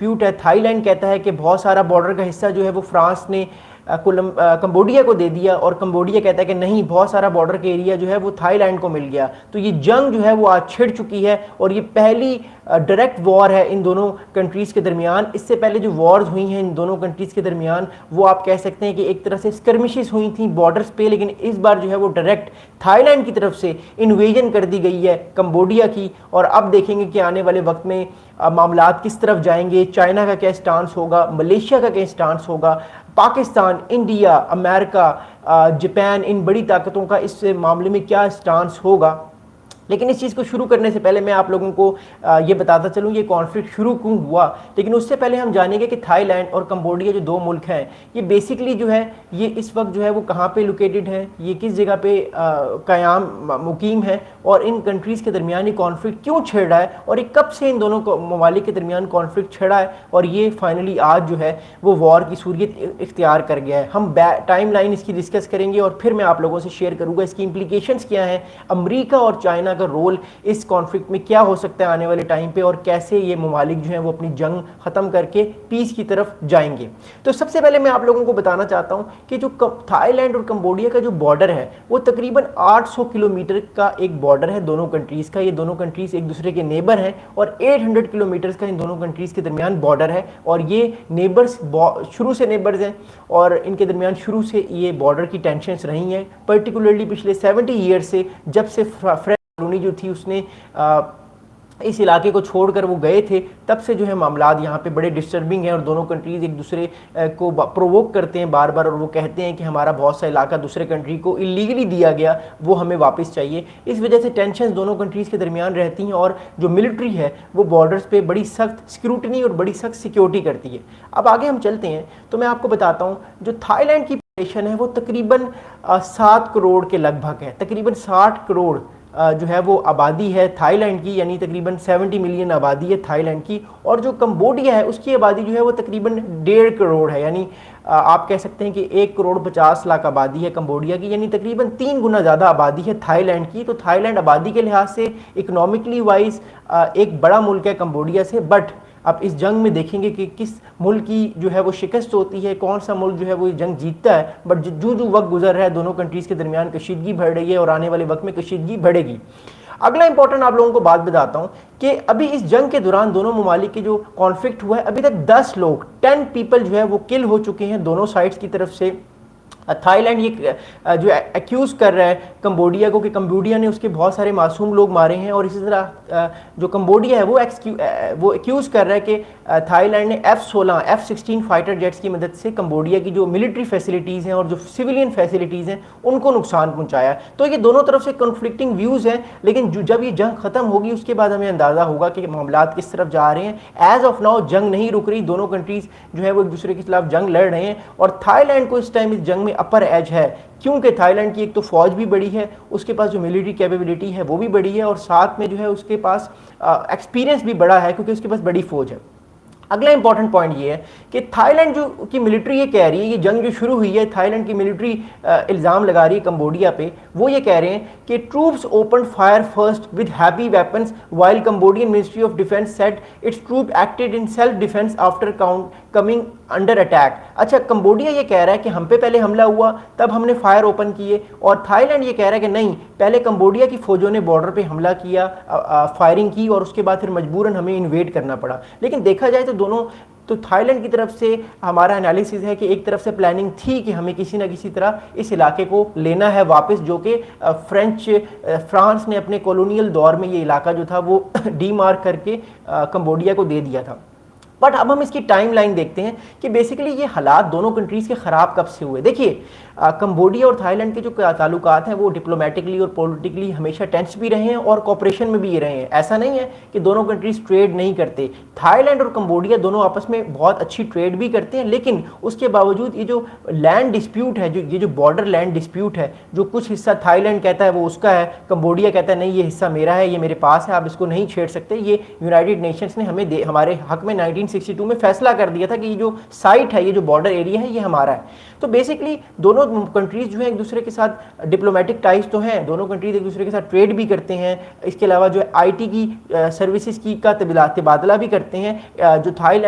Dispute है। Thailand कहता है कि बहुत सारा बॉर्डर का हिस्सा जो है वो फ्रांस ने कंबोडिया को दे दिया, और कंबोडिया कहता है कि नहीं, बहुत सारा बॉर्डर के एरिया जो है वो थाईलैंड को मिल गया। तो ये जंग जो है वो आज छिड़ चुकी है, और ये पहली डायरेक्ट वॉर है इन दोनों कंट्रीज़ के दरमियान। इससे पहले जो वॉर्स हुई हैं इन दोनों कंट्रीज़ के दरमियान, वो आप कह सकते हैं कि एक तरह से स्कर्मिशेस हुई थी बॉर्डर्स पे, लेकिन इस बार जो है वो डायरेक्ट थाईलैंड की तरफ से इन्वेजन कर दी गई है कंबोडिया की। और अब देखेंगे कि आने वाले वक्त में मामलात किस तरफ जाएंगे, चाइना का क्या स्टांस होगा, मलेशिया का क्या स्टांस होगा, पाकिस्तान, इंडिया, अमेरिका, जापान, इन बड़ी ताकतों का इस मामले में क्या स्टांस होगा। लेकिन इस चीज़ को शुरू करने से पहले मैं आप लोगों को ये बताता चलूँ ये कॉन्फ्लिक्ट शुरू क्यों हुआ। लेकिन उससे पहले हम जानेंगे कि थाईलैंड और कंबोडिया जो दो मुल्क हैं, ये बेसिकली जो है ये इस वक्त जो है वो कहाँ पे लोकेटेड हैं, ये किस जगह पे क़याम मुकीम है, और इन कंट्रीज़ के दरमियान ये कॉन्फ्लिक्ट क्यों छिड़ रहा है, और ये कब से इन दोनों ममालिक के दरमियान कॉन्फ्लिक्ट छिड़ा है, और ये फाइनली आज जो है वो वॉर की सूरत इख्तियार कर गया है। हम टाइम लाइन इसकी डिस्कस करेंगे, और फिर मैं आप लोगों से शेयर करूँगा इसकी इम्प्लीकेशंस क्या हैं, अमरीका और चाइना का रोल इस कॉन्फ्लिक्ट में क्या हो सकता है आने वाले टाइम पे, और कैसे ये ममालिक जो हैं वो अपनी जंग ख़त्म करके पीस की तरफ जाएंगे। तो सबसे पहले मैं आप लोगों को बताना चाहता हूँ कि जो थाईलैंड और कंबोडिया का जो बॉर्डर है वो तकरीबन 800 किलोमीटर का एक बॉर्डर है दोनों कंट्रीज़ का। ये दोनों कंट्रीज़ एक दूसरे के नेबर हैं, और 800 किलोमीटर का इन दोनों कंट्रीज़ के दरमियान बॉर्डर है, और ये नेबर्स शुरू से नेबर्स हैं, और इनके दरमियान शुरू से ये बॉर्डर की टेंशन्स रही हैं, पर्टिकुलरली पिछले 70 ईयर से, जब से कॉलोनी जो थी उसने इस इलाके को छोड़कर वो गए थे, तब से जो है मामलात यहाँ पे बड़े डिस्टर्बिंग हैं, और दोनों कंट्रीज़ एक दूसरे को प्रोवोक करते हैं बार बार, और वो कहते हैं कि हमारा बहुत सा इलाका दूसरे कंट्री को इलीगली दिया गया, वो हमें वापस चाहिए। इस वजह से टेंशन दोनों कंट्रीज़ के दरमियान रहती हैं, और जो मिलिट्री है वो बॉर्डर्स पे बड़ी सख्त स्क्रूटनी और बड़ी सख्त सिक्योरिटी करती है। अब आगे हम चलते हैं तो मैं आपको बताता हूँ जो थाईलैंड की पॉपुलेशन है वो तकरीबन 7 करोड़ के लगभग है, तकरीबन 60 करोड़ जो है वो आबादी है थाईलैंड की, यानी तकरीबन 70 मिलियन आबादी है थाईलैंड की। और जो कंबोडिया है उसकी आबादी जो है वो तकरीबन 1.5 करोड़ है, यानी आप कह सकते हैं कि 1 करोड़ 50 लाख आबादी है कंबोडिया की, यानी तकरीबन 3 गुना ज़्यादा आबादी है थाईलैंड की। तो थाईलैंड आबादी के लिहाज से इकनॉमिकली वाइज एक बड़ा मुल्क है कंबोडिया से। बट अब इस जंग में देखेंगे कि किस मुल्क की जो है वो शिकस्त होती है, कौन सा मुल्क जो है वो ये जंग जीतता है। बट जो जो वक्त गुजर रहा है दोनों कंट्रीज़ के दरमियान कशीदगी बढ़ रही है, और आने वाले वक्त में कशीदगी बढ़ेगी। अगला इंपॉर्टेंट आप लोगों को बात बताता हूं कि अभी इस जंग के दौरान दोनों ममालिक के जो कॉन्फ्लिक्ट हुआ है, अभी तक 10 लोग 10 पीपल जो है वो किल हो चुके हैं दोनों साइड्स की तरफ से। थाईलैंड ये जो एक्यूज़ कर रहा है कंबोडिया को कि कंबोडिया ने उसके बहुत सारे मासूम लोग मारे हैं, और इसी तरह जो कंबोडिया है वो एक्यूज़ कर रहा है कि थाईलैंड ने F-16 F-16 फाइटर जेट्स की मदद से कंबोडिया की जो मिलिट्री फैसिलिटीज़ हैं और जो सिविलियन फैसिलिटीज़ हैं उनको नुकसान पहुंचाया। तो ये दोनों तरफ से कन्फ्लिक्टिंग व्यूज़ हैं, लेकिन जब ये जंग ख़त्म होगी उसके बाद हमें अंदाज़ा होगा कि मामलात किस तरफ जा रहे हैं। एज़ ऑफ नाउ जंग नहीं रुक रही, दोनों कंट्रीज़ जो है वो एक दूसरे के खिलाफ जंग लड़ रहे हैं, और थाईलैंड को इस टाइम इस जंग में अपर एज है, क्योंकि थाईलैंड की एक तो फौज भी बड़ी है, उसके पास जो मिलिट्री कैपेबिलिटी है वो भी बड़ी है, और साथ में जो है उसके पास एक्सपीरियंस भी बड़ा है क्योंकि उसके पास बड़ी फौज है। अगला इंपॉर्टेंट पॉइंट ये है कि थाईलैंड जो की मिलिट्री ये कह रही है, ये जंग जो शुरू हुई है थाईलैंड की मिलिट्री इल्ज़ाम लगा रही है कंबोडिया पे, वो ये कह रहे हैं कि troops open fire first with heavy weapons while Cambodian ministry of defence said its troop acted in self defence after coming under attack. अच्छा, कंबोडिया ये कह रहा है कि हम पे पहले हमला हुआ तब हमने फायर ओपन किए, और थाईलैंड ये कह रहा है कि नहीं, पहले कंबोडिया की फौजों ने बॉर्डर पे हमला किया, फायरिंग की, और उसके बाद फिर मजबूरन हमें इन्वेड करना पड़ा। लेकिन देखा जाए तो थाईलैंड की तरफ से हमारा एनालिसिस है कि एक तरफ से प्लानिंग थी कि हमें किसी ना किसी तरह इस इलाके को लेना है वापस, जो कि फ्रांस ने अपने कॉलोनियल दौर में ये इलाका जो था वो डीमार्क करके कंबोडिया को दे दिया था। बट अब हम इसकी टाइम लाइन देखते हैं कि बेसिकली ये हालात दोनों कंट्रीज़ के ख़राब कब से हुए। देखिए, कंबोडिया और थाईलैंड के जो ताल्लुकात हैं वो डिप्लोमेटिकली और पॉलिटिकली हमेशा टेंस भी रहे हैं और कॉपरेशन में भी ये रहे हैं। ऐसा नहीं है कि दोनों कंट्रीज़ ट्रेड नहीं करते, थाईलैंड और कंबोडिया दोनों आपस में बहुत अच्छी ट्रेड भी करते हैं, लेकिन उसके बावजूद ये जो लैंड डिस्प्यूट है, ये जो बॉर्डर लैंड डिस्प्यूट है, जो कुछ हिस्सा थाईलैंड कहता है वो उसका है, कंबोडिया कहता है नहीं ये हिस्सा मेरा है, ये मेरे पास है, आप इसको नहीं छेड़ सकते। ये यूनाइटेड नेशंस ने हमारे हक में 1962 में फैसला कर दिया था कि ये जो साइट है, ये जो बॉर्डर एरिया है, ये हमारा है। तो बेसिकली दोनों कंट्रीज़ जो है एक दूसरे के साथ डिप्लोमेटिक टाइज तो हैं, दोनों कंट्रीज एक दूसरे के साथ ट्रेड भी करते हैं, इसके अलावा जो है IT की सर्विसेज की का तबादला भी करते हैं। जो थाईलैंड